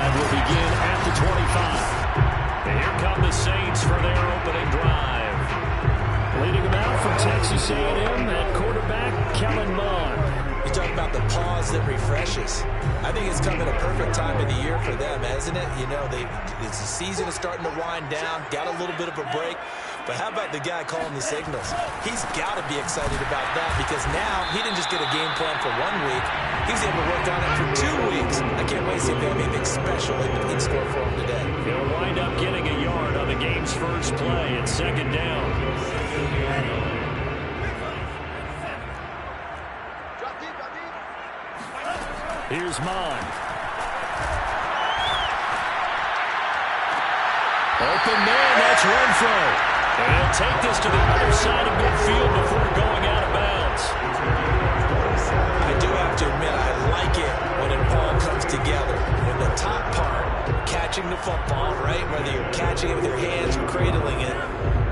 drive will begin at the 25. And here come the Saints for their opening drive. Leading them out from Texas A&M at quarterback, Kellen Mond. You talk about the pause that refreshes. I think it's come at a perfect time of the year for them, hasn't it? You know, the season is starting to wind down, got a little bit of a break. But how about the guy calling the signals? He's got to be excited about that because now he didn't just get a game plan for 1 week. He's able to work on it for 2 weeks. I can't wait to see if they have anything special in store for him today. He'll wind up getting a yard on the game's first play at second down. Here's Mond. Open man, that's Renfro. And he'll take this to the other side of midfield before going out of bounds. I do have to admit, I like it when it all comes together. When the top part, catching the football, right, whether you're catching it with your hands or cradling it,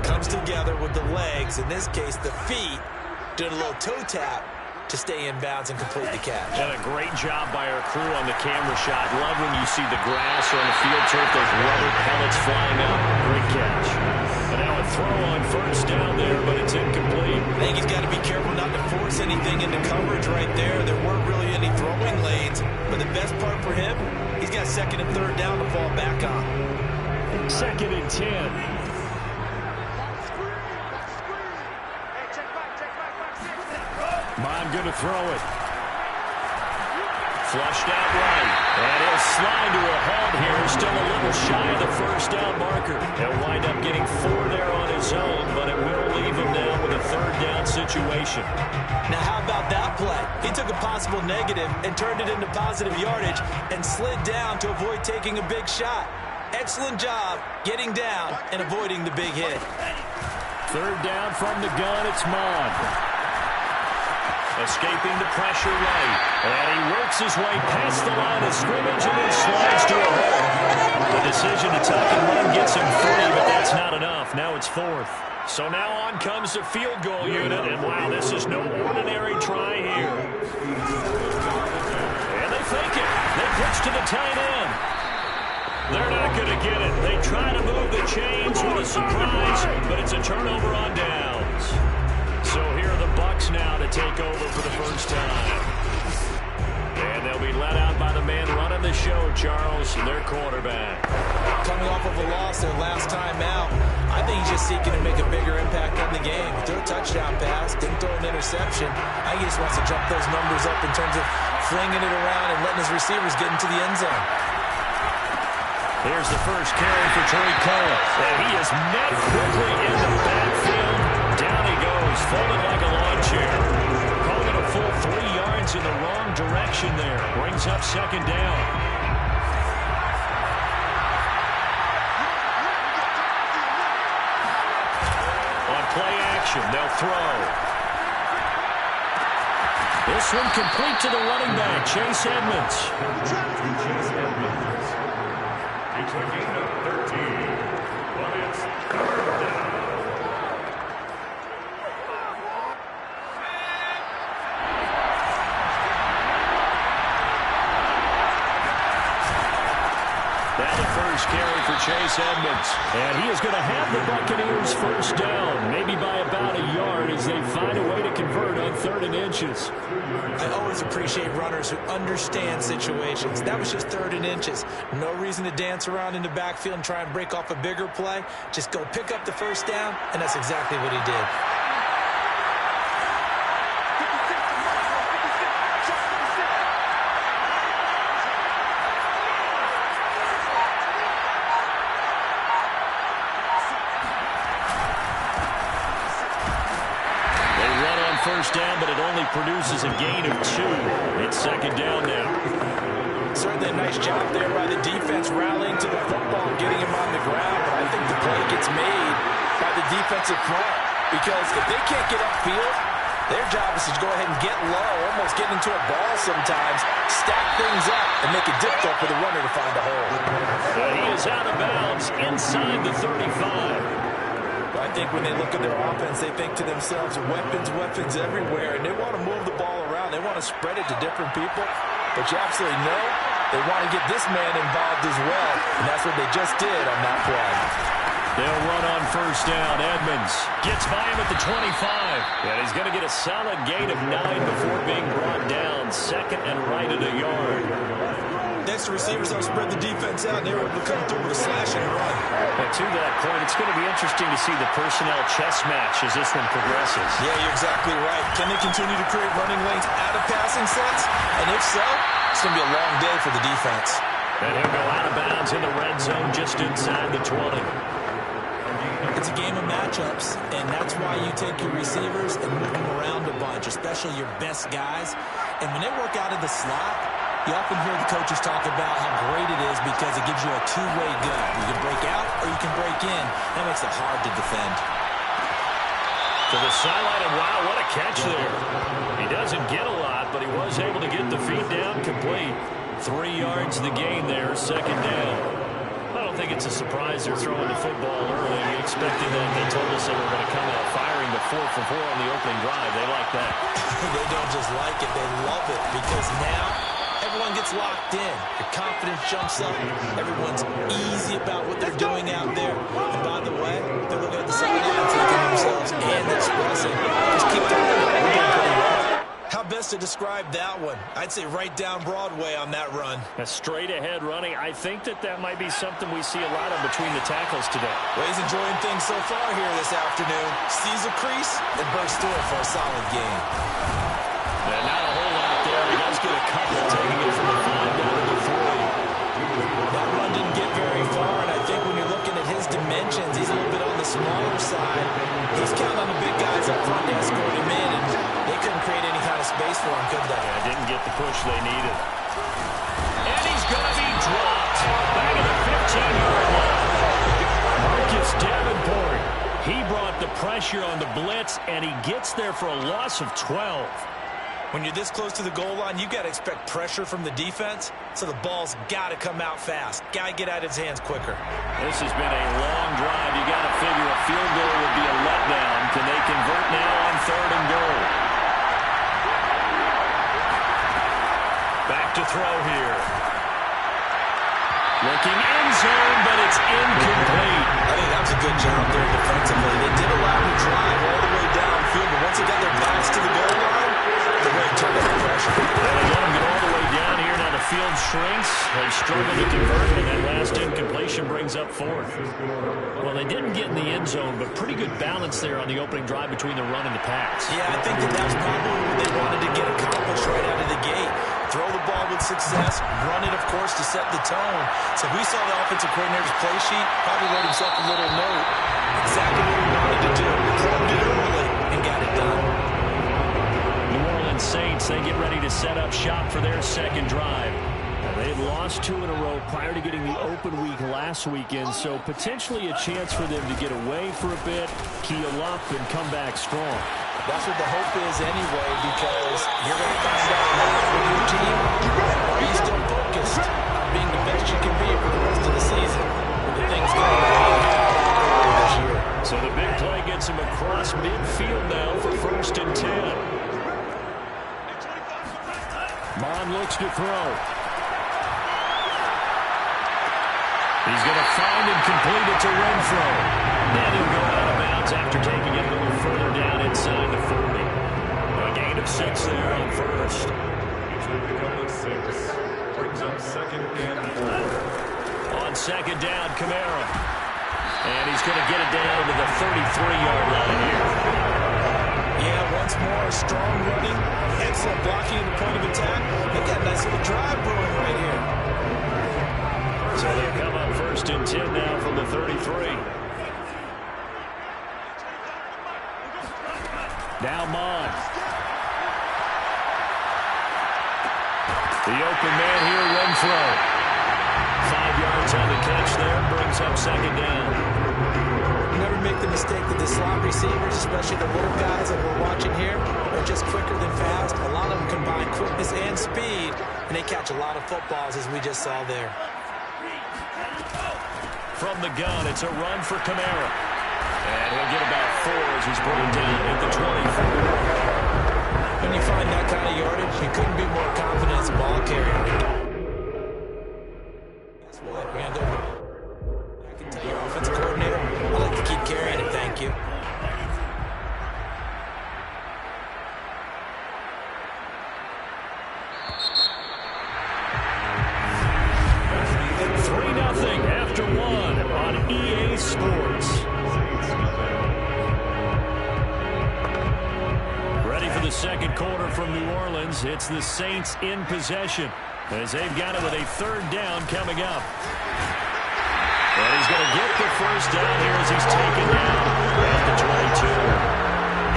comes together with the legs, in this case the feet, doing a little toe tap to stay in bounds and complete the catch. And a great job by our crew on the camera shot. Love when you see the grass or on the field turf, those rubber pellets flying up. Great catch. And now a throw on first down there, but it's incomplete. I think he's got to be careful not to force anything into coverage right there. There weren't really any throwing lanes, but the best part for him, he's got second and third down to fall back on. Second and 10. Mond going to throw it. Flushed out right. And he'll slide to a halt here. Still a little shy of the first down marker. He'll wind up getting 4 there on his own, but it will leave him now with a third down situation. Now how about that play? He took a possible negative and turned it into positive yardage and slid down to avoid taking a big shot. Excellent job getting down and avoiding the big hit. Third down from the gun, it's Mond. Escaping the pressure right. And he works his way past the line of scrimmage and then slides to a hole. The decision to tuck and run gets him 3, but that's not enough. Now it's 4th. So now on comes the field goal unit. And wow, this is no ordinary try here. And they fake it. They pitch to the tight end. They're not going to get it. They try to move the chains with a surprise, but it's a turnover on downs. So here are the Bucs now to take over for the first time. And they'll be let out by the man running the show, Charles, their quarterback. Coming off of a loss their last time out, I think he's just seeking to make a bigger impact on the game. He threw a touchdown pass, didn't throw an interception. I think he just wants to jump those numbers up in terms of flinging it around and letting his receivers get into the end zone. Here's the first carry for Trey Cole. And he is met quickly in the backfield. Down he goes, folded like a lawn chair. Calling it a full 3 yards in the wrong direction there. Brings up second down. On play action, they'll throw. This one complete to the running back, Chase Edmonds. Chase Edmonds. He's looking at 13. Well, it's third down. Carry for Chase Edmonds. And he is going to have the Buccaneers first down, maybe by about a yard as they find a way to convert on 3rd and inches. I always appreciate runners who understand situations. That was just 3rd and inches. No reason to dance around in the backfield and try and break off a bigger play. Just go pick up the first down, and that's exactly what he did. First down, but it only produces a gain of 2. It's second down now. Certainly a nice job there by the defense rallying to the football and getting him on the ground. But I think the play gets made by the defensive front because if they can't get upfield, their job is to go ahead and get low, almost get into a ball sometimes, stack things up, and make it difficult for the runner to find a hole. He is out of bounds inside the 35. I think when they look at their offense, they think to themselves, weapons everywhere, and they want to move the ball around. They want to spread it to different people, but you absolutely know They want to get this man involved as well, and that's what they just did on that play. They'll run on first down. Edmonds gets by him at the 25. And he's going to get a solid gain of 9 before being brought down. Second and right at a yard. Next to receivers, they'll spread the defense out, and they're able to come through with a slash and run. But to that point, it's going to be interesting to see the personnel chess match as this one progresses. Yeah, you're exactly right. Can they continue to create running lanes out of passing sets? And if so, it's going to be a long day for the defense. And he'll go out of bounds in the red zone just inside the 20. It's a game of matchups, and that's why you take your receivers and move them around a bunch, especially your best guys. And when they work out of the slot, you often hear the coaches talk about how great it is because it gives you a two-way gun. You can break out or you can break in. That makes it hard to defend. To the sideline, and wow, what a catch there. He doesn't get a lot, but he was able to get the feet down complete. 3 yards the gain there, second down. I don't think it's a surprise they're throwing the football early. We expected them. They told us they were going to come out firing the 4 for 4 on the opening drive. They like that. They don't just like it. They love it because now everyone gets locked in. The confidence jumps up. Everyone's easy about what they're doing out there. And by the way, they're looking at the sidelines, looking at themselves and expressing. Just keep doing it. We're doing pretty well. How best to describe that one? I'd say right down Broadway on that run. A straight ahead running. I think that might be something we see a lot of between the tackles today. Well, he's enjoying things so far here this afternoon. Sees a crease and bursts through it for a solid gain. And not a whole lot there. He does get a couple, taking it from the 5 down to the 3. That run didn't get very far, and I think when you're looking at his dimensions, he's a little bit on the smaller side. He's counting on the big guys up front to escort him in, and they couldn't create any kind of space for him, could they? Yeah, didn't get the push they needed. And he's going to be dropped back at the 15-yard line. Marcus Davenport, he brought the pressure on the blitz, and he gets there for a loss of 12. When you're this close to the goal line, you've got to expect pressure from the defense, so the ball's got to come out fast. Got to get out of his hands quicker. This has been a long drive. You got to figure a field goal would be a letdown. Can they convert now on 3rd and goal? Back to throw here. Looking end zone, but it's incomplete. I think that was a good job there defensively. They did allow him to drive all the way downfield, but once they got their backs to the goal line, they really turned up the pressure. Well, they let him get all the way down here. Now the field shrinks. They struggle to convert, and that last incompletion brings up 4th. Well, they didn't get in the end zone, but pretty good balance there on the opening drive between the run and the pass. Yeah, I think that was probably what they wanted to get accomplished right out of the gate. Throw the ball with success, run it, of course, to set the tone. So we saw the offensive coordinator's play sheet, probably wrote himself a little note. Exactly what he wanted to do. Cloned it early and got it done. New Orleans Saints, they get ready to set up shop for their second drive. They had lost 2 in a row prior to getting the open week last weekend, so potentially a chance for them to get away for a bit, keel up, and come back strong. That's what the hope is anyway, because you're going to find out now with your team, are you still focused on being the best you can be for the rest of the season? Or do things go this year? So the big play gets him across midfield now for 1st and 10. Mon looks to throw. He's going to find and complete it to Renfro. Then he'll go out of bounds after taking it a little further down inside the 40. A gain of 6 there on 1st. Brings up 2nd and 4. On 2nd down, Kamara. And he's going to get it down to the 33-yard line here. Yeah, once more, strong running, excellent blocking at the point of attack. They've got a nice little drive brewing right here. So they come up 1st and 10 now from the 33. Now Mon. The open man here, Renfro. 5 yards on the catch there, brings up 2nd down. Never make the mistake that the slot receivers, especially the little guys that we're watching here, are just quicker than fast. A lot of them combine quickness and speed, and they catch a lot of footballs, as we just saw there. From the gun, it's a run for Kamara. And he'll get about 4 as he's brought down at the 24. When you find that kind of yardage, you couldn't be more confident as a ball carrier. Thank you. After one on EA Sports. Ready for the second quarter from New Orleans. It's the Saints in possession as they've got it with a third down coming up. And he's going to get the first down here as he's taken down at the 22.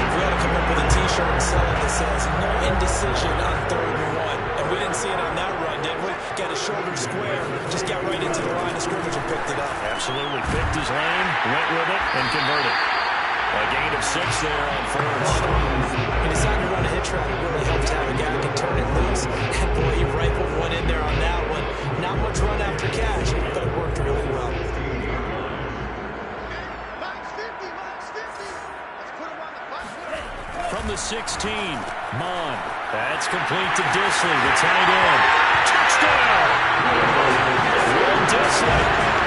We got to come up with a T-shirt and sell it that says no indecision on 3rd and 1. And we didn't see it on that run, did we? Got his shoulder square, just got right into the line of scrimmage and picked it up. Absolutely. Picked his lane, went with it, and converted. A gain of 6 there on first. He decided to run a hitch route. It really helped to have a guy who can turn it loose. And boy, he rifled one in there on that one. Not much run after catch, but it worked really well. From the 16, Mond. That's complete to Dissly, the tight end. Touchdown! Will Dissly,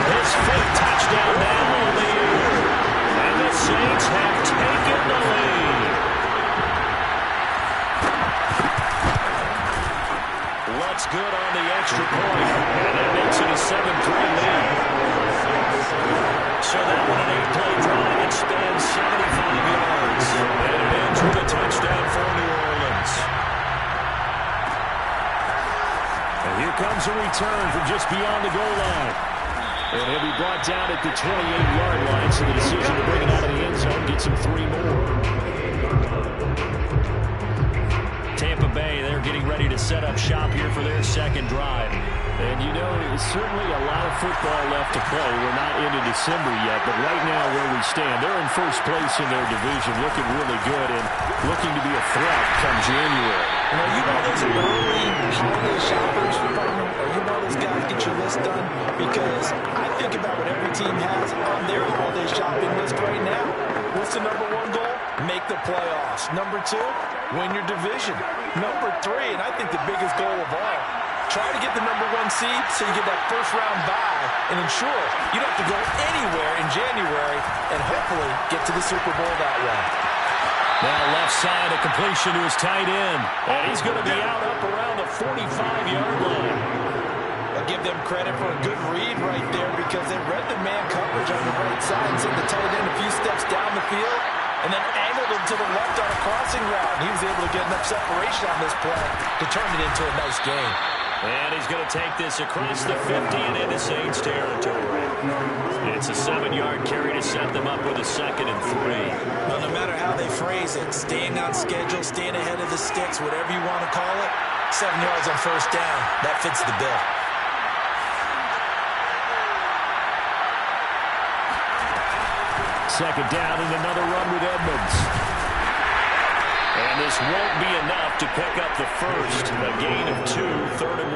his 5th touchdown now on the year. And the Saints have taken the lead. Looks good on the extra point, and that makes it a 7-3 lead. So that one an 8-play drive that spans 75 yards. And it ends with a touchdown for New Orleans. And here comes a return from just beyond the goal line. And he'll be brought down at the 28-yard line, so the decision to bring it out of the end zone gets him 3 more. Tampa Bay, they're getting ready to set up shop here for their second drive. And you know, there's certainly a lot of football left to play. We're not into December yet, but right now where we stand, they're in first place in their division, looking really good and looking to be a threat come January. You know, those early holiday shoppers, partner, or you know those guys get your list done, because I think about what every team has on their holiday shopping list right now. What's the number 1 goal? Make the playoffs. Number 2, win your division. Number 3, and I think the biggest goal of all, try to get the number 1 seed so you get that first-round bye and ensure you don't have to go anywhere in January and hopefully get to the Super Bowl that way. Now left side, a completion to his tight end. And he's going to be out up around the 45-yard line. I'll give them credit for a good read right there because they read the man coverage on the right side and sent the tight end a few steps down the field and then angled him to the left on a crossing route. He was able to get enough separation on this play to turn it into a nice gain. And he's going to take this across the 50 and into Saints territory. It's a 7-yard carry to set them up with a 2nd and 3. Well, no matter how they phrase it, staying on schedule, staying ahead of the sticks, whatever you want to call it, 7 yards on first down, that fits the bill. Second down and another run with Edmonds. And this won't be enough to pick up the first. A gain of 2, 3rd and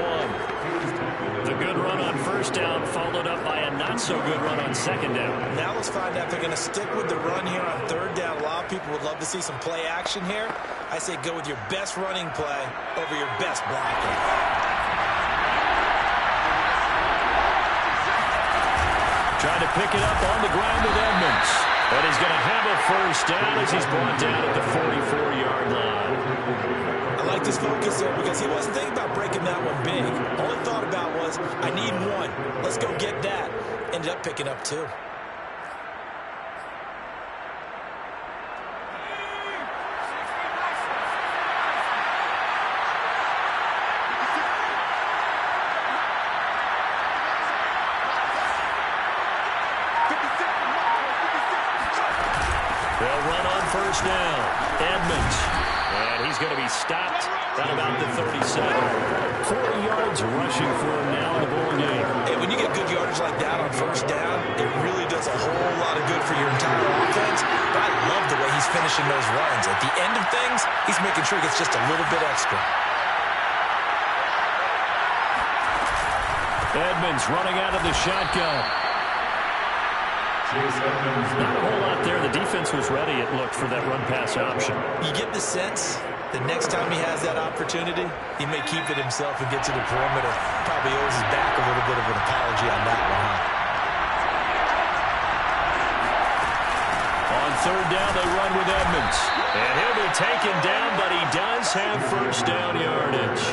1. The good run on first down followed up by a not-so-good run on second down. Now let's find out if they're going to stick with the run here on 3rd down. A lot of people would love to see some play action here. I say go with your best running play over your best blocking. Trying to pick it up on the ground with Edmonds. And he's going to have a first down as he's brought down at the 44-yard line. I like this focus there because he wasn't thinking about breaking that one big. All he thought about was, I need 1. Let's go get that. Ended up picking up 2. They'll run on first down. Edmonds. And he's going to be stopped at about the 37. 40 yards rushing for him now in the ball game. Hey, when you get good yardage like that on first down, it really does a whole lot of good for your entire offense. But I love the way he's finishing those runs. At the end of things, he's making sure he gets just a little bit extra. Edmonds running out of the shotgun. Not a whole lot there. The defense was ready, it looked, for that run-pass option. You get the sense the next time he has that opportunity, he may keep it himself and get to the perimeter. Probably owes his back a little bit of an apology on that one, huh? On third down, they run with Edmonds. And he'll be taken down, but he does have first down yardage.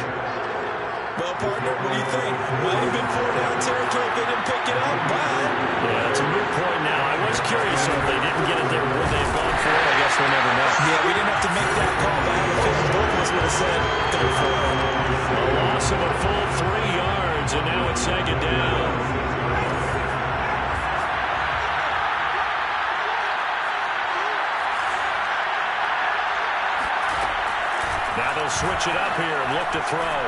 Well, partner, what do you think? Might have been 4-down territory if they didn't pick it up, but... Yeah, it's a moot point now. I was curious if they didn't get it there. Would they have gone for it? I guess we'll never know. Yeah, we didn't have to make that call, but I have a feeling both of us would have said, go for it. A loss of a full 3 yards, and now it's second down. Now they'll switch it up here and look to throw.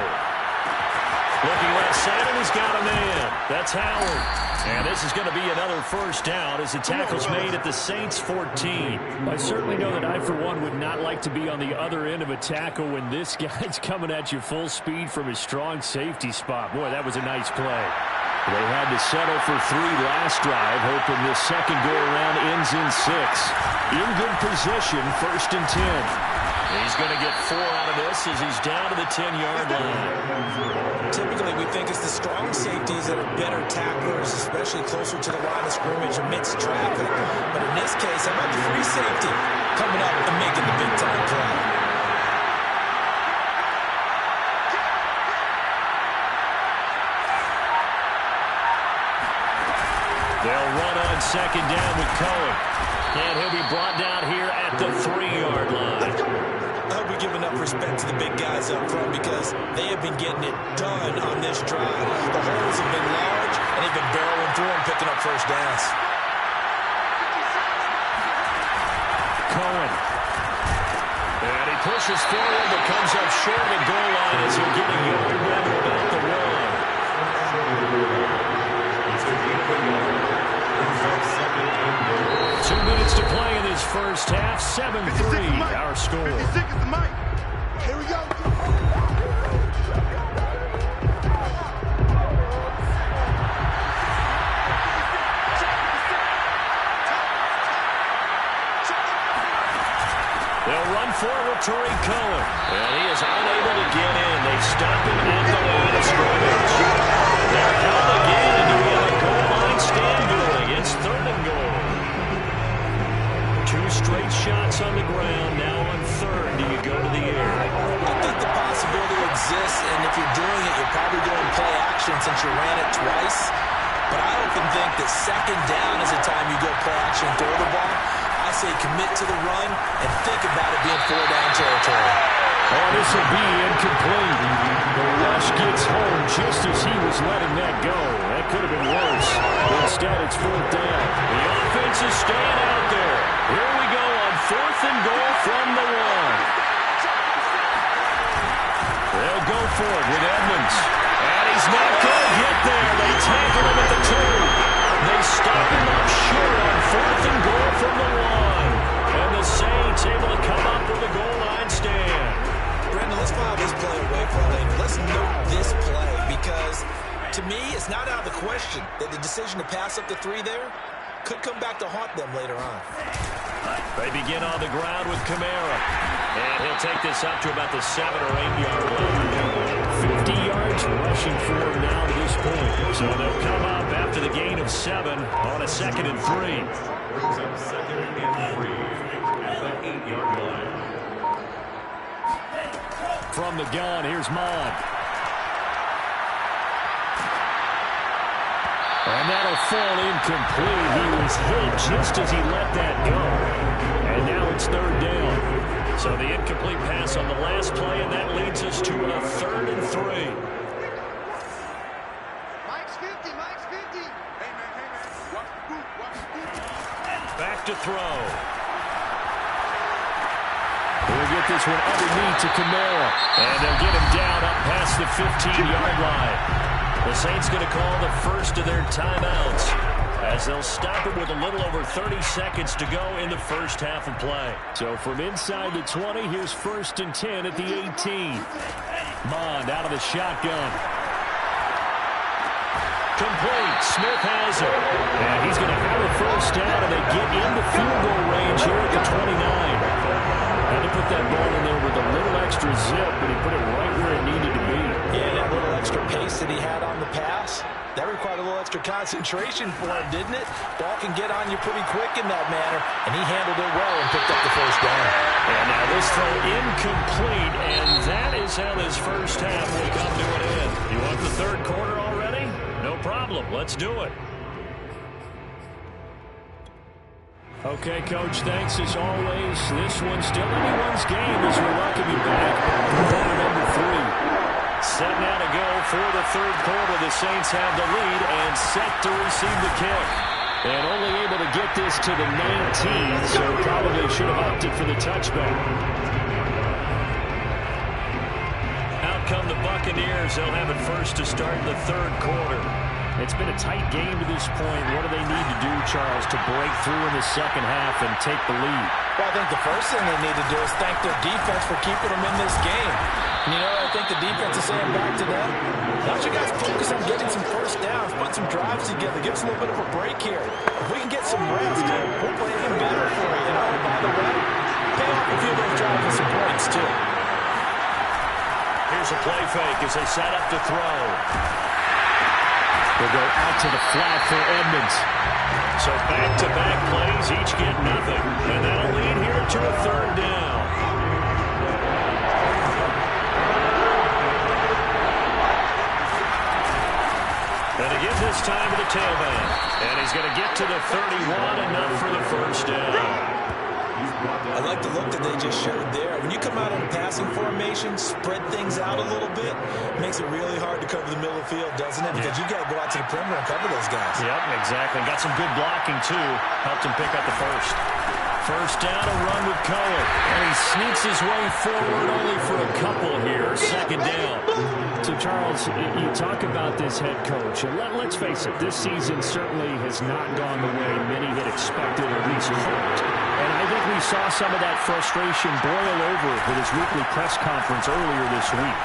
Looking left side, and he's got a man. That's Howard. And this is going to be another first down as the tackle's made at the Saints 14. I certainly know that I, for one, would not like to be on the other end of a tackle when this guy's coming at you full speed from his strong safety spot. Boy, that was a nice play. They had to settle for 3 last drive, hoping this second go-around ends in 6. In good position, first and 10. He's going to get 4 out of this as he's down to the 10-yard line. Typically, we think it's the strong safeties that are better tacklers, especially closer to the line of scrimmage amidst traffic. But in this case, how about the free safety coming up and making the big-time play? They'll run on second down with Cohen. And he'll be brought down here at the 3-yard line. I hope we give enough respect to the big guys up front because they have been getting it done on this drive. The holes have been large, and they've been barreling through and picking up first downs. Cohen. And he pushes forward but comes up short of the goal line as he'll get a yard rather about the one. 2 minutes to play in this first half. 7-3, our score. 56 is the mic. Here we go. They'll run forward to Tariq Cohen. And he is unable to get in. They stop him at the line of scrimmage. They'll come again, and do we have a goal line stand going? It's 3rd and goal. 2 straight shots on the ground. Now on 3rd, do you go to the air? I think the possibility exists, and if you're doing it, you're probably doing play action since you ran it twice. But I often think that second down is the time you go play action and throw the ball. I say commit to the run and think about it being 4-down territory. Oh, this will be incomplete. The rush gets home just as he was letting that go. That could have been worse. Instead, it's 4th down. The offense is staying out there. Here we go on 4th and goal from the 1. They'll go for it with Edmonds. And he's not going to get there. They tackle him at the 2. They stop him up short on 4th and goal from the 1. And the Saints able to come up with a goal line stand. Brandon, let's file this play away for a lane. Let's note this play because, to me, it's not out of the question that the decision to pass up the 3 there could come back to haunt them later on. They begin on the ground with Kamara. And he'll take this up to about the 7 or 8-yard line. 50 yards rushing for him now to this point. So they'll come up after the gain of 7 on a 2nd and 3. Brings up 2nd and 3 at the 8-yard line. From the gun, here's Mond. And that'll fall incomplete. He was hit just as he let that go. And now it's 3rd down. So the incomplete pass on the last play, and that leads us to a 3rd and 3. Mike's 50, Mike's 50. Hey, man, watch the boot, watch the boot. Back to throw. We'll get this one underneath to Kamara. And they'll get him down up past the 15-yard line. The Saints going to call the first of their timeouts as they'll stop it with a little over 30 seconds to go in the first half of play. So from inside the 20, here's 1st and 10 at the 18. Mond out of the shotgun. Complete. Smith has it. And he's going to have a first down, and they get into field goal range here at the 29. Had to put that ball in there with a little extra zip, but he put it right where it needed to be. Yeah, that little extra pace that he had on the pass That required a little extra concentration for him, didn't it? Ball can get on you pretty quick in that manner, and he handled it well and picked up the first down. And now this throw incomplete, and that is how this first half will come to an end. You want the third quarter already? No problem. Let's do it. Okay, Coach, thanks as always. This one's still anyone's game as we welcome you back. Quarter number 3. Set now to go for the third quarter. The Saints have the lead and set to receive the kick. And only able to get this to the 19, so probably should have opted for the touchback. Out come the Buccaneers. They'll have it first to start the third quarter. It's been a tight game to this point. What do they need to do, Charles, to break through in the second half and take the lead? Well, I think the first thing they need to do is thank their defense for keeping them in this game. And, you know, I think the defense is saying back to them, why don't you guys focus on getting some first downs, put some drives together, give us a little bit of a break here. If we can get some rest, we'll play even better for you. And, oh, by the way, pay off a few of those drives with some points, too. Here's a play fake as they set up to throw. They'll go out to the flat for Edmonds. So back-to-back plays, each get nothing. And that'll lead here to a third down. And again this time to the tailback. And he's going to get to the 31, enough for the first down. I like the look that they just showed there. When you come out in a passing formation, spread things out a little bit, it makes it really hard to cover the middle of the field, doesn't it? Because you got to go out to the perimeter and cover those guys. Yep, exactly. Got some good blocking, too. Helped him pick up the first. First down, a run with Cohen. And he sneaks his way forward only for a couple here. Second down. So, Charles, you talk about this head coach. And let's face it, this season certainly has not gone the way many had expected or at least hoped. And I think we saw some of that frustration boil over with his weekly press conference earlier this week.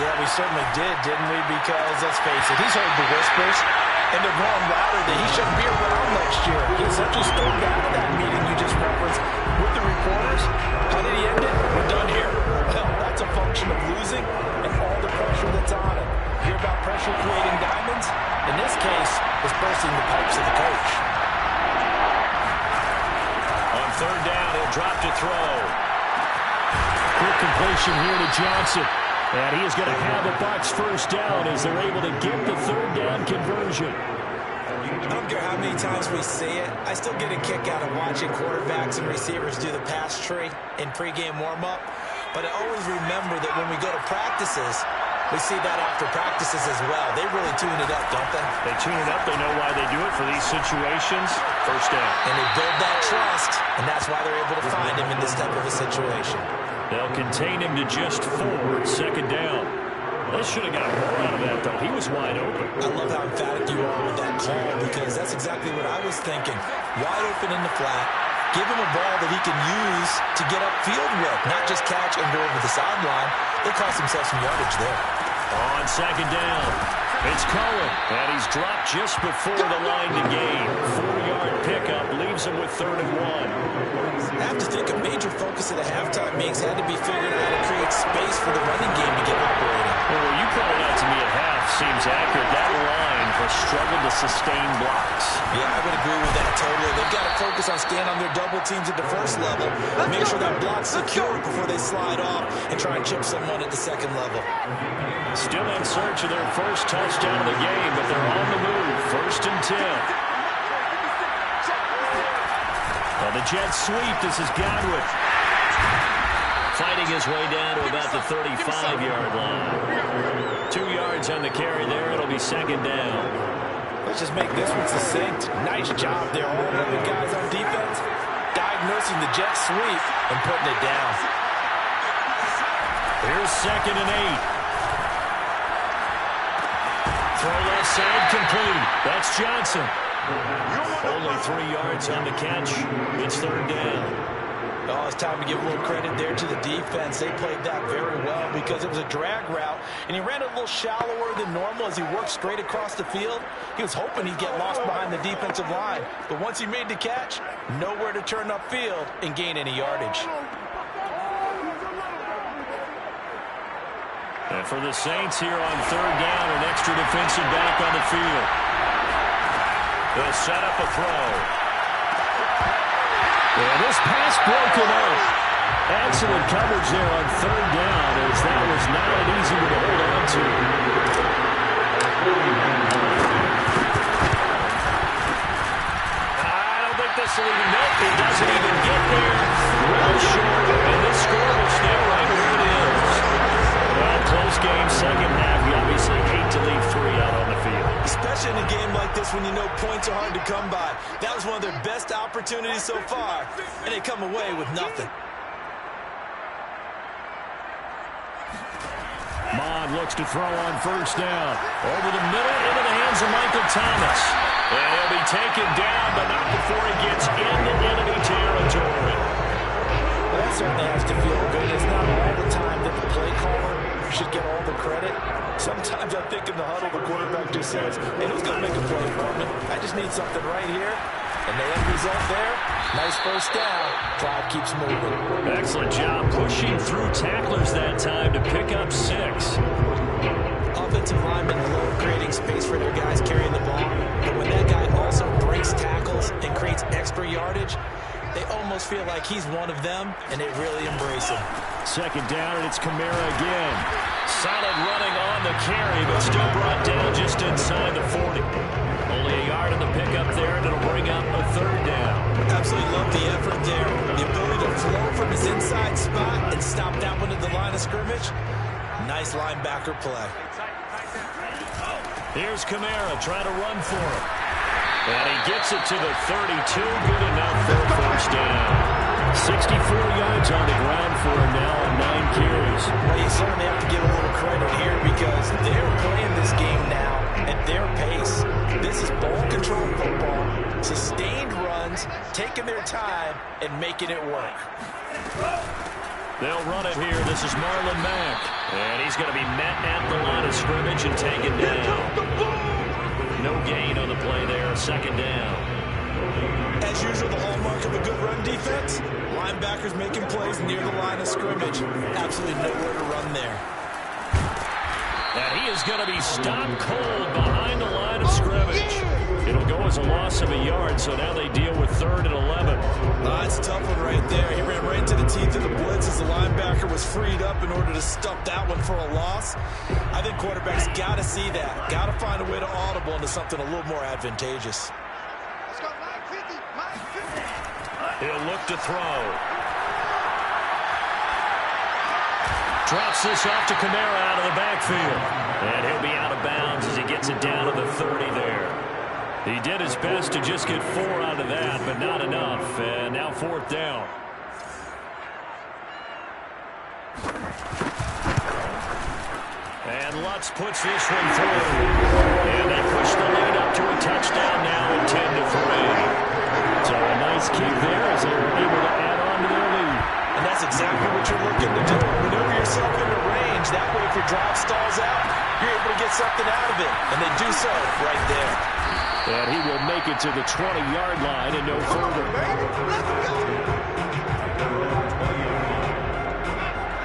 Yeah, we certainly did, didn't we? Because, let's face it, he's heard the whispers, and they're going louder that he shouldn't be around next year. He essentially stormed out of that meeting you just referenced with the reporters. How did he end it? We're done here. Well, that's a function of losing and all the pressure that's on it. Hear about pressure creating diamonds? In this case, it's bursting the pipes of the coach. Third down, he'll drop to throw. Quick completion here to Johnson. And he is going to have a Bucs first down as they're able to get the third down conversion. I don't care how many times we say it, I still get a kick out of watching quarterbacks and receivers do the pass tree in pregame warm-up. But I always remember that when we go to practices, we see that after practices as well. They really tune it up, don't they? They tune it up. They know why they do it for these situations. First down. And they build that trust, and that's why they're able to find him in this type of a situation. They'll contain him to just 4. Second down. They should have got more out of that, though. He was wide open. I love how emphatic you are with that call because that's exactly what I was thinking. Wide open in the flat. Give him a ball that he can use to get upfield with, not just catch and go over the sideline. They cost themselves some yardage there. On second down, it's Cohen, and he's dropped just before the line to gain. 4-yard pickup leaves him with 3rd and 1. I have to think a major focus of the halftime meetings had to be figuring out how to create space for the running game to get operating. Well, you pointed out to me at half seems accurate. That line has struggled to sustain blocks. Yeah, I would agree with that totally. They've got to focus on staying on their double teams at the first level, make sure that block's secure before they slide off and try and chip someone at the second level. Still in search of their first touchdown of the game, but they're on the move. 1st and 10. Well, the jet sweep. This is Godwin. Fighting his way down to about the 35-yard line. 2 yards on the carry there. It'll be second down. Let's just make this one succinct. Nice job there. All 11 guys on defense diagnosing the jet sweep and putting it down. Here's 2nd and 8. Throw left side complete. That's Johnson. Only 3 yards on the catch. It's 3rd down. Oh, it's time to give a little credit there to the defense. They played that very well because it was a drag route, and he ran a little shallower than normal as he worked straight across the field. He was hoping he'd get lost behind the defensive line, but once he made the catch, nowhere to turn upfield and gain any yardage. And for the Saints here on third down, an extra defensive back on the field. They'll set up a throw. And this pass broken up. Excellent coverage there on third down, as that was not an easy one to hold on to. I don't think this will even make it. He doesn't even get there. Well short, and this score will stay right where it is. Well, close game, second half. You obviously hate to leave 3 out on the field. Especially in a game like this when you know points are hard to come by. That was one of their best opportunities so far, and they come away with nothing. Mond looks to throw on first down. Over the middle, into the hands of Michael Thomas. And he'll be taken down, but not before he gets into enemy territory. Well, that certainly has to feel good. It's not all the time that the play caller should get all the credit. Sometimes I think in the huddle, the quarterback just says, hey, who's going to make a play for me? I just need something right here. And the end result there, nice first down. Drive keeps moving. Excellent job pushing through tacklers that time to pick up 6. Offensive linemen love creating space for their guys carrying the ball. But when that guy also breaks tackles and creates extra yardage, they almost feel like he's one of them, and they really embrace him. Second down, and it's Kamara again. Solid running on the carry, but still brought down just inside the 40. Only a yard in the pickup there, and it'll bring up a third down. Absolutely love the effort there. The ability to flow from his inside spot and stop that one at the line of scrimmage. Nice linebacker play. Here's Kamara trying to run for him. And he gets it to the 32. Good enough for a first down. 64 yards on the ground for him now on 9 carries. Well, you certainly have to give a little credit here because they're playing this game now at their pace. This is ball control football, sustained runs, taking their time, and making it work. They'll run it here. This is Marlon Mack. And he's going to be met at the line of scrimmage and taken down. No gain on the play there. Second down. As usual, the hallmark of a good run defense, linebackers making plays near the line of scrimmage. Absolutely nowhere to run there. And he is going to be stopped cold behind the line of scrimmage. It'll go as a loss of a yard, so now they deal with 3rd and 11. That's a tough one right there. He ran right into the teeth of the blitz as the linebacker was freed up in order to stuff that one for a loss. I think quarterbacks got to see that. Got to find a way to audible into something a little more advantageous. Let's go, Mike 50, Mike 50. He'll look to throw. Drops this off to Kamara out of the backfield. And he'll be out of bounds as he gets it down to the 30 there. He did his best to just get 4 out of that, but not enough. And now 4th down. And Lutz puts this one through. And they push the lead up to a touchdown now at 10-3. So a nice kick there as they were able to add on to their lead. And that's exactly what you're looking to do. Maneuver yourself into range. That way, if your drive stalls out, you're able to get something out of it. And they do so right there. And he will make it to the 20-yard line and no further.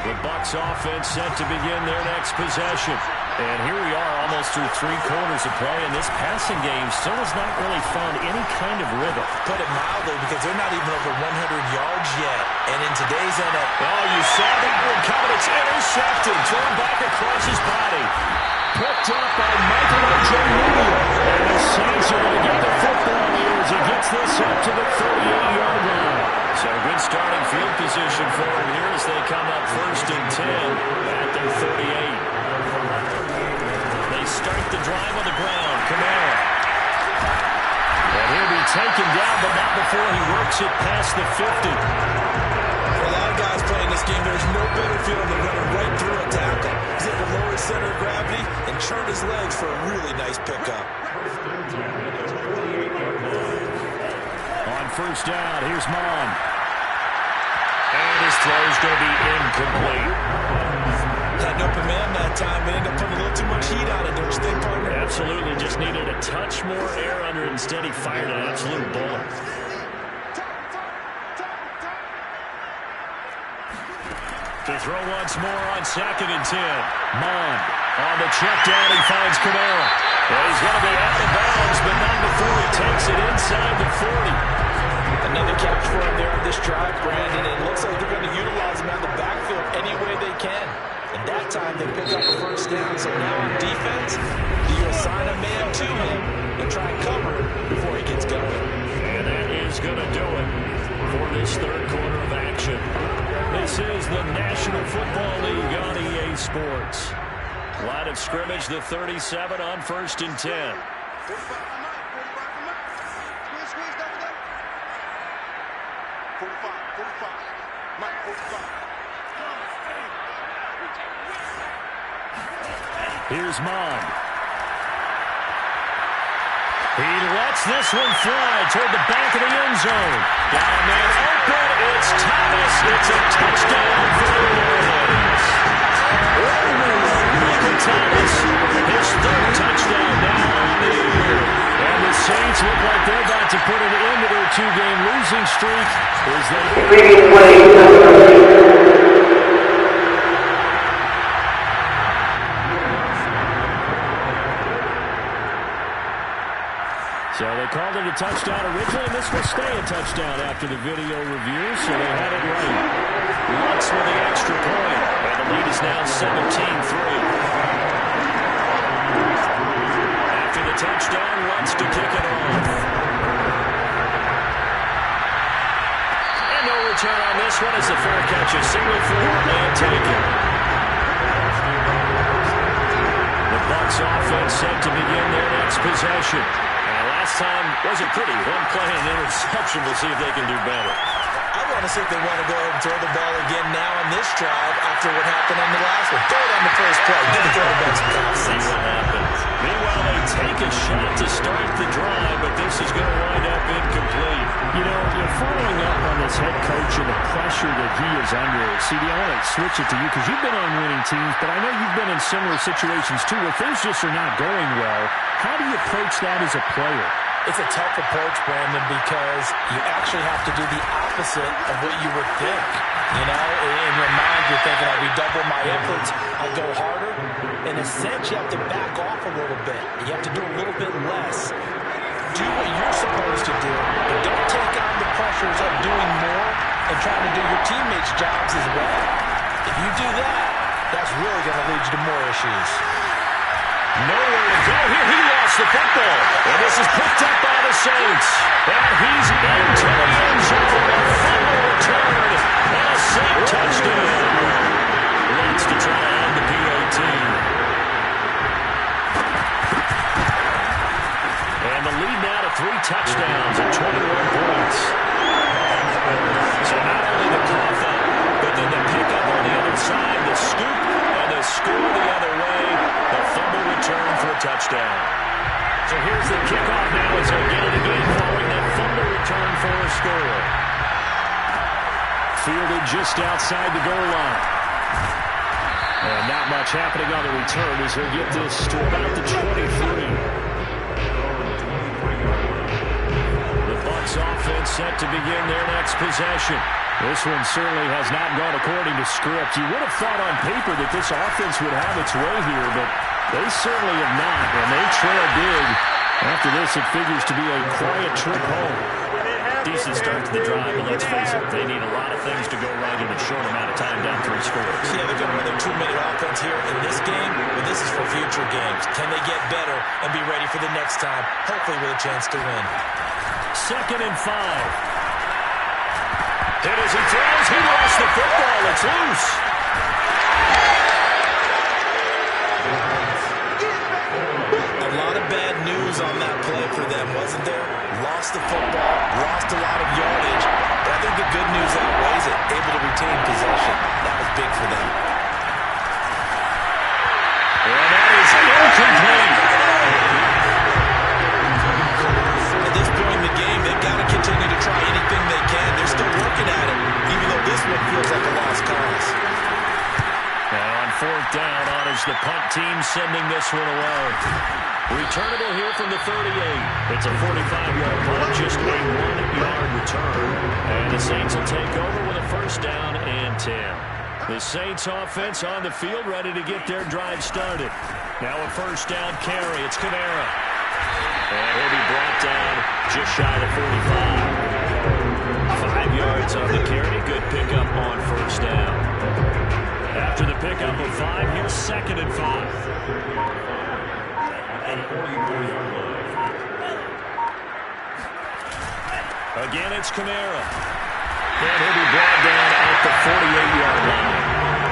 The Bucs offense set to begin their next possession. And here we are almost through 3 quarters of play, and this passing game still has not really found any kind of rhythm. Put it mildly, because they're not even over 100 yards yet. And in today's NFL... Oh, you saw that one coming. It's intercepted. Thrown back across his body. Picked up by Michael Ojemudia. And the Saints are going to get the football here as he gets this up to the 38-yard line. So good starting field position for him here as they come up 1st and 10 at their 38. They start the drive on the ground. Kamara. And he'll be taken down, but not before he works it past the 50. For a lot of guys playing this game, there's no better feeling than running right through a tackle. He's able to lower his center of gravity and churn his legs for a really nice pickup. On first down, here's Mond. And his throw is going to be incomplete. Had an open man that time, but ended up putting a little too much heat on it, don't you think, partner? Absolutely, just needed a touch more air under it. Instead, he fired an absolute bullet. To throw once more on 2nd and 10. Mond on the check down. He finds Kamara. And he's going to be out of bounds, but not before he takes it inside the 40. Another catch for him there on this drive, Brandon. It looks like they're going to utilize him out of the backfield any way they can. And that time they pick up a first down. So now on defense, do you assign a man to him and try and cover him before he gets going? And that is going to do it for this third quarter of action. This is the National Football League on EA Sports. Line of scrimmage, the 37 on 1st and 10. 45 Mike, 45. Here's Mond. He lets this one fly toward the back of the end zone. Down there open, it's Thomas. It's a touchdown for the Orioles. Michael Thomas, his 3rd touchdown now on the year. And the Saints look like they're about to put an end to their 2-game losing streak. So they called it a touchdown originally, and this will stay a touchdown after the video review, so they had it right. Lutz with the extra point, and the lead is now 17-3. After the touchdown, Lutz to kick it off. And no return on this one as the fair catch is single for and taken. The Bucs offense set to begin their next possession. Last time wasn't pretty. One play and interception. We'll see if they can do better. I want to see if they want to go ahead and throw the ball again now on this drive after what happened on the last one. Throw it on the first play. Give the quarterback some confidence. See what happens. Meanwhile, they take a shot to start the drive, but this is going to wind up incomplete. You know, you're following up on this head coach and the pressure that he is under. CD, I want to switch it to you because you've been on winning teams, but I know you've been in similar situations too where things just are not going well. How do you approach that as a player? It's a tough approach, Brandon, because you actually have to do the opposite of what you would think. You know, in your mind, you're thinking, I redouble my efforts, I go harder. In a sense, you have to back off a little bit. You have to do a little bit less. Do what you're supposed to do, but don't take on the pressures of doing more and trying to do your teammates' jobs as well. If you do that, that's really going to lead you to more issues. Nowhere to go here. He lost the football. And this is picked up by the Saints. And he's into the end zone. A fumble return. And a Saint touchdown. Wants to try on the PAT. And the lead now to 3 touchdowns and 21 points. So not only the cough up, but then the pickup on the other side, the scoop, and the score the other way. The fumble return for a touchdown. So here's the kickoff now as they get it again following that fumble return for a score. Fielded just outside the goal line. And not much happening on the return as he'll get this to about the 23. The Bucs offense set to begin their next possession. This one certainly has not gone according to script. You would have thought on paper that this offense would have its way here, but they certainly have not, and they trail big. After this, it figures to be a quiet trip home. Decent start to the drive, but let's face it, they need a lot of things to go right in a short amount of time, down 3 scores. Yeah, they're going to run their 2-minute offense here in this game, but this is for future games. Can they get better and be ready for the next time, hopefully with a chance to win? 2nd and 5. And as he throws, he lost the football. It's loose. A lot of bad news on that play for them, wasn't there? Lost the football, lost a lot of yardage, but I think the good news outweighs it. Able to retain possession. That was big for them. And that is incomplete. At this point in the game, they've got to continue to try anything they can. They're still working at it, even though this one feels like a lost cause. Now on 4th down, on is the punt team sending this one away. Returnable here from the 38. It's a 45-yard punt, just a 1-yard return. And the Saints will take over with a 1st down and 10. The Saints offense on the field, ready to get their drive started. Now a first down carry. It's Kamara. And he'll be brought down just shy of 45. 5 yards on the carry. Good pickup on first down. After the pickup of 5, here's 2nd and 5. Again, it's Kamara. And he'll be brought down at the 48-yard line.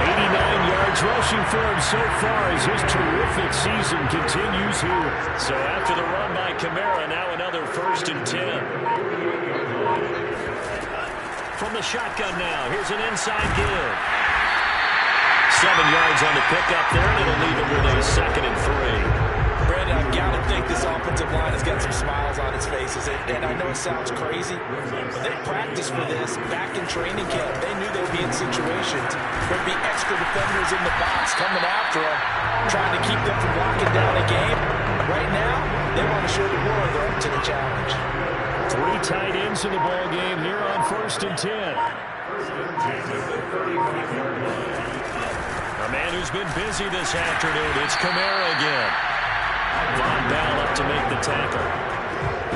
89 yards rushing for him so far as his terrific season continues here. So after the run by Kamara, now another 1st and 10. From the shotgun now, here's an inside give. 7 yards on the pickup there, and it'll leave him with a 2nd and 3. Brandon, I've got to think this offensive line has got some smiles on its faces. And I know it sounds crazy, but they practiced for this back in training camp. They knew they'd be in situations where there'd be extra defenders in the box coming after them, trying to keep them from locking down a game. Right now, they want to show the world they're up to the challenge. 3 tight ends in the ball game here on 1st and 10. A man who's been busy this afternoon, it's Kamara again. Von Bell up to make the tackle.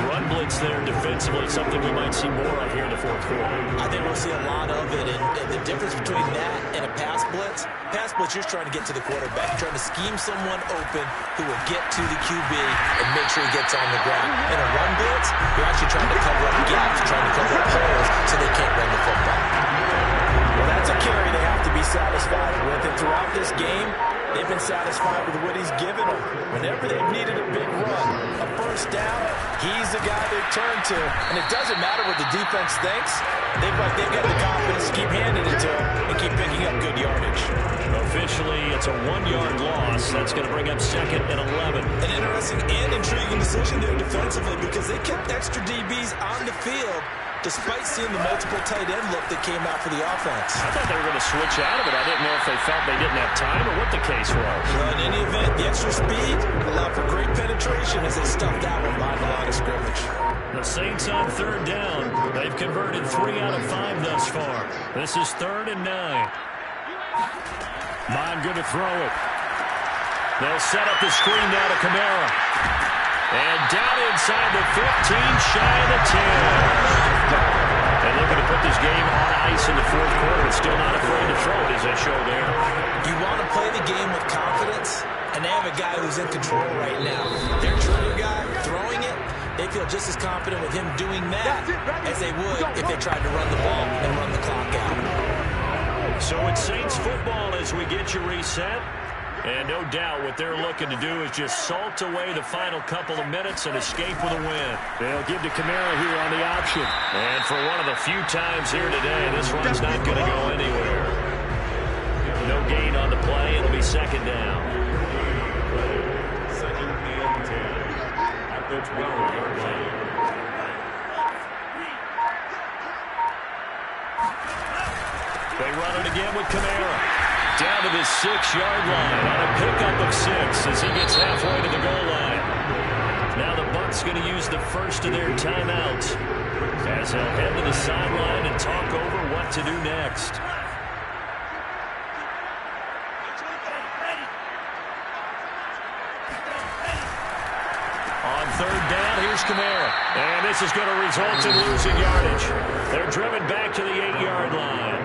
Run blitz there defensively, something we might see more of here in the 4th quarter. I think we'll see a lot of it, and the difference between that and a pass blitz, you're trying to get to the quarterback. You're trying to scheme someone open who will get to the QB and make sure he gets on the ground. In a run blitz, you're actually trying to cover up gaps, trying to cover up holes so they can't run the football. Well, that's a carry they have to be satisfied with, and throughout this game, they've been satisfied with what he's given them. Whenever they've needed a big run, a first down, he's the guy they turn to. And it doesn't matter what the defense thinks. They've got the confidence to keep handing it to him and keep picking up good yardage. Officially, it's a 1-yard loss. That's going to bring up 2nd and 11. An interesting and intriguing decision there defensively because they kept extra DBs on the field despite seeing the multiple tight end look that came out for the offense. I thought they were going to switch out of it. I didn't know if they felt they didn't have time or what the case was. Well, in any event, the extra speed allowed for great penetration as they stuffed that one behind the line of scrimmage. The Saints on 3rd down. They've converted 3 out of 5 thus far. This is 3rd and 9. Bond going to throw it. They'll set up the screen now to Kamara. And down inside the 15, shy of the 10. And looking to put this game on ice in the 4th quarter. Still not afraid to throw it as they show there. You want to play the game with confidence, and they have a guy who's in control right now. Their trigger guy throwing it, they feel just as confident with him doing that as they would if they tried to run the ball and run the clock out. So it's Saints football as we get you reset. And no doubt what they're looking to do is just salt away the final couple of minutes and escape with a win. They'll give to Kamara here on the option. And for one of the few times here today, this one's not going to go anywhere. No gain on the play. It'll be 2nd down. 2nd and 10 at the 12-yard line. They run it again with Kamara. Down to the 6-yard line on a pickup of 6 as he gets halfway to the goal line. Now the Bucs going to use the first of their timeouts as they'll head to the sideline and talk over what to do next. On 3rd down, here's Kamara. And this is going to result in losing yardage. They're driven back to the 8-yard line.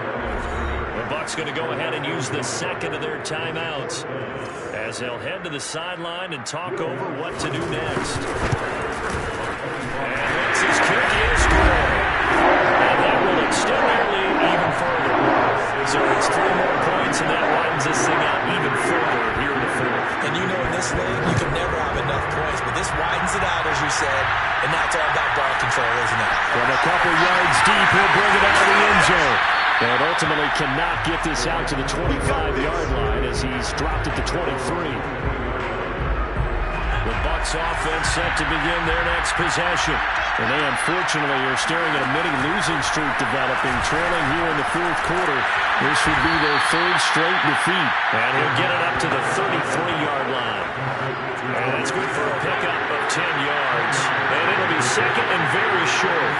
The Bucs going to go ahead and use the 2nd of their timeouts as they'll head to the sideline and talk over what to do next. And once his kick is good, and that will extend their lead even further. So it's 3 more points, and that widens this thing out even further here in the 4th. And you know in this league, you can never have enough points, but this widens it out, as you said, and that's all about ball control, isn't it? From a couple yards deep, he'll bring it out of the end zone. And ultimately cannot get this out to the 25-yard line as he's dropped at the 23. The Bucs offense set to begin their next possession. And they unfortunately are staring at a mini losing streak developing, trailing here in the 4th quarter. This would be their 3rd straight defeat. And he'll get it up to the 33-yard line. And that's good for a pickup of 10 yards. And it'll be 2nd and very short.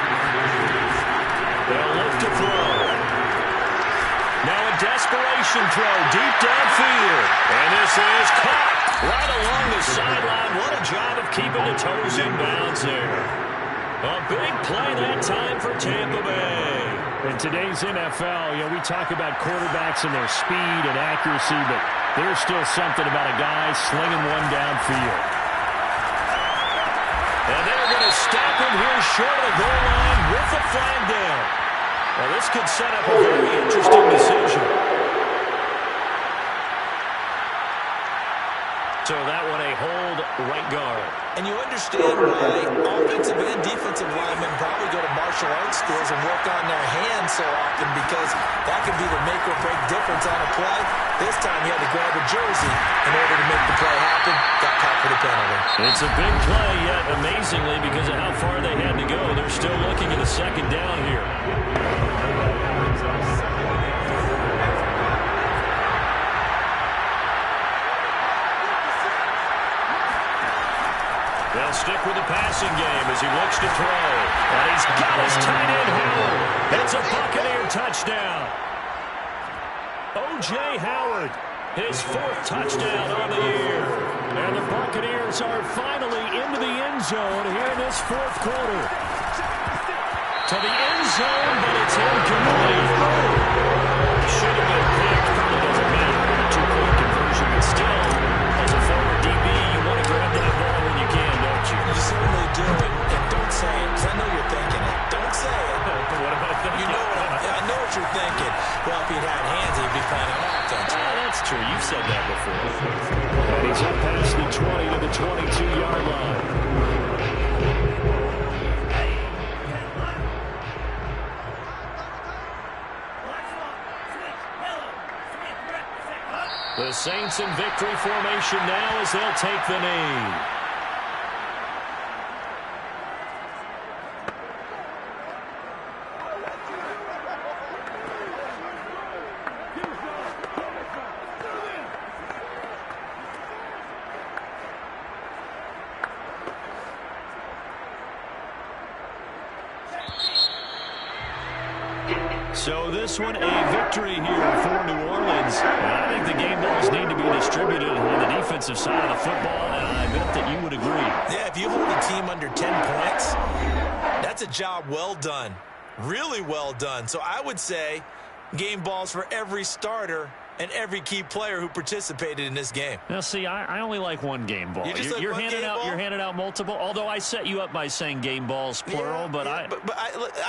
They'll look to throw. Now a desperate desperation throw deep downfield. And this is caught right along the sideline. What a job of keeping the toes in bounds there. A big play that time for Tampa Bay. In today's NFL, we talk about quarterbacks and their speed and accuracy, but there's still something about a guy slinging one downfield. And they're going to stop him here short of the goal line with the flag down. Well, this could set up a very interesting decision. So that one a hold right guard. And you understand why offensive and defensive linemen probably go to martial arts schools and work on their hands so often, because that could be the make or break difference on a play. This time he had to grab a jersey in order to make the play happen. Got caught for the penalty. It's a big play, yet amazingly, because of how far they had to go, they're still looking at a second down here. They'll stick with the passing game as he looks to throw. And he's got his tight end Howard. It's a Buccaneer touchdown. O.J. Howard, his 4th touchdown on the year. And the Buccaneers are finally into the end zone here in this 4th quarter. To the end zone, but it's incomplete. Should have been picked. Probably doesn't matter. A 2-point conversion, but still, as a former DB, you want to grab that ball when you can, don't you? You certainly do, and don't say it, because I know you're thinking it. Don't say it. What am I thinking? You know I know what you're thinking. Well, if he'd had hands, he'd be playing on offense. That's true. You've said that before. And he's up past the 20 to the 22-yard line. The Saints in victory formation now as they'll take the knee. So this one, a victory here for New Orleans. And I think the game balls need to be distributed on the defensive side of the football, and I bet that you would agree. Yeah, if you hold a team under 10 points, that's a job well done. Really well done. So I would say game balls for every starter and every key player who participated in this game. Now, see, I only like one game ball. You're handing out multiple. Although I set you up by saying game balls plural, but I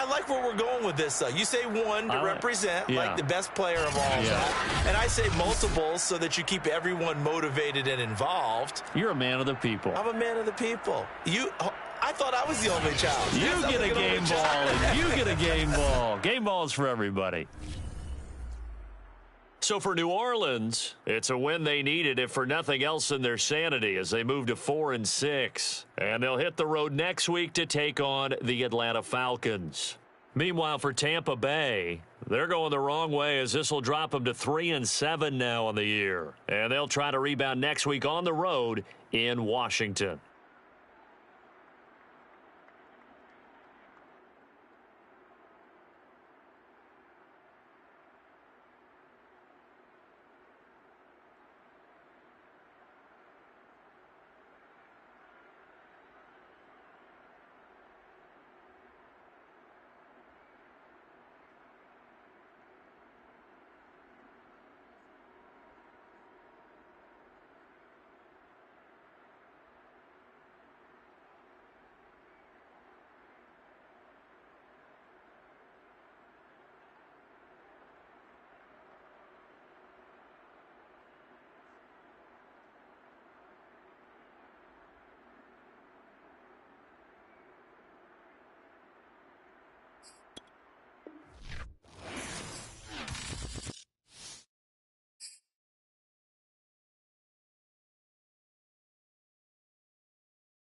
like where we're going with this. You say one to represent, like the best player of all that, and I say multiples so that you keep everyone motivated and involved. You're a man of the people. I'm a man of the people. I thought I was the only child. You get a game ball, and you get a game ball. Game balls for everybody. So for New Orleans, it's a win they needed, if for nothing else in their sanity, as they move to 4-6. And they'll hit the road next week to take on the Atlanta Falcons. Meanwhile, for Tampa Bay, they're going the wrong way, as this will drop them to 3-7 now on the year. And they'll try to rebound next week on the road in Washington.